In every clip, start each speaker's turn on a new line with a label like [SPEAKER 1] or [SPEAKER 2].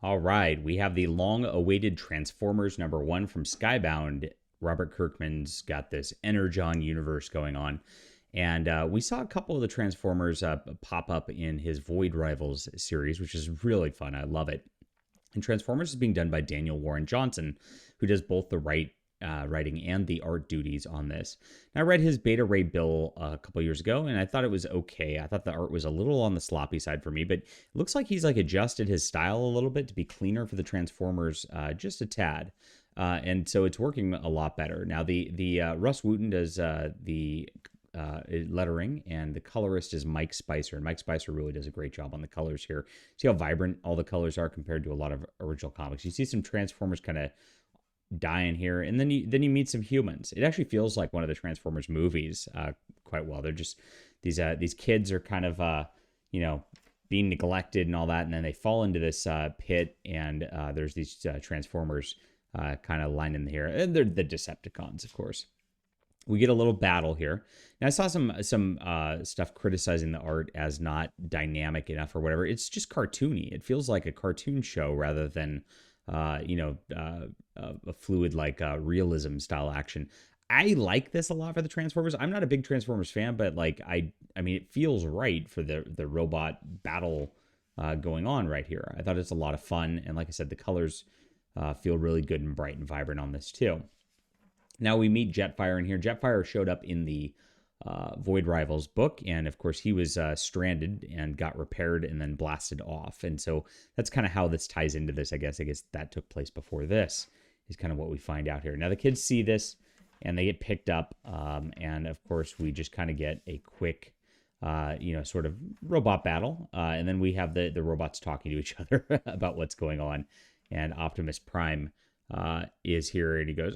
[SPEAKER 1] All right, we have the long-awaited Transformers #1 from Skybound. Robert Kirkman's got this Energon universe going on, and we saw a couple of the Transformers pop up in his Void Rivals series, which is really fun. I love it. And Transformers is being done by Daniel Warren Johnson, who does both the writing and the art duties on this. Now, I read his Beta Ray Bill a couple years ago, and I thought it was okay. I thought the art was a little on the sloppy side for me, but it looks like he's like adjusted his style a little bit to be cleaner for the Transformers, just a tad. And so it's working a lot better. Now, the Russ Wooten does the lettering, and the colorist is Mike Spicer, and Mike Spicer really does a great job on the colors here. See how vibrant all the colors are compared to a lot of original comics. You see some Transformers kind of dying here, and then you meet some humans. It actually feels like one of the Transformers movies quite well. They're just these kids are kind of being neglected and all that, and then they fall into this pit, and there's these Transformers kind of lined in here, and they're the Decepticons, of course. We get a little battle here. Now, I saw some stuff criticizing the art as not dynamic enough or whatever. It's just cartoony. It feels like a cartoon show rather than a fluid like realism style action. I like this a lot for the Transformers. I'm not a big Transformers fan, but like I mean, it feels right for the robot battle going on right here. I thought it's a lot of fun, and like I said, the colors feel really good and bright and vibrant on this too. Now we meet Jetfire in here. Jetfire showed up in the Void Rivals book, and of course he was stranded and got repaired and then blasted off. And so that's kind of how this ties into this, I guess. I guess that took place before this is kind of what we find out here. Now the kids see this and they get picked up, and of course we just kind of get a quick sort of robot battle, and then we have the robots talking to each other about what's going on. And Optimus Prime is here, and he goes,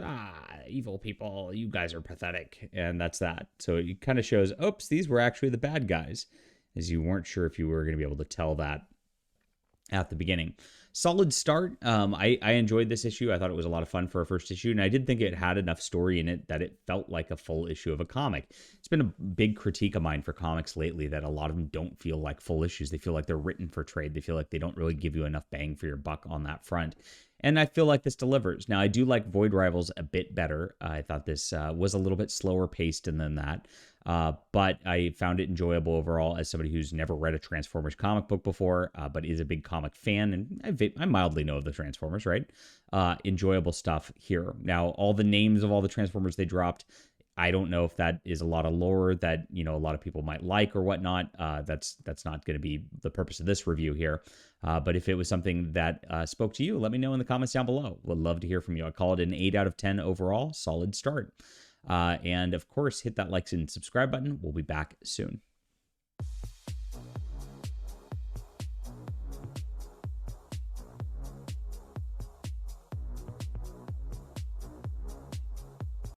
[SPEAKER 1] evil people, you guys are pathetic. And that's that. So it kind of shows, oops, these were actually the bad guys, as you weren't sure if you were going to be able to tell that at the beginning. Solid start. I enjoyed this issue. I thought it was a lot of fun for a first issue, and I did think it had enough story in it that it felt like a full issue of a comic. It's been a big critique of mine for comics lately that a lot of them don't feel like full issues. They feel like they're written for trade. They feel like they don't really give you enough bang for your buck on that front. And I feel like this delivers. Now, I do like Void Rivals a bit better. I thought this was a little bit slower paced than that. But I found it enjoyable overall as somebody who's never read a Transformers comic book before, but is a big comic fan. And I mildly know of the Transformers, right? Enjoyable stuff here. Now, all the names of all the Transformers they dropped, I don't know if that is a lot of lore that, a lot of people might like or whatnot. That's not going to be the purpose of this review here. But if it was something that spoke to you, let me know in the comments down below. Would love to hear from you. I call it an 8 out of 10 overall. Solid start. And of course, hit that like and subscribe button. We'll be back soon.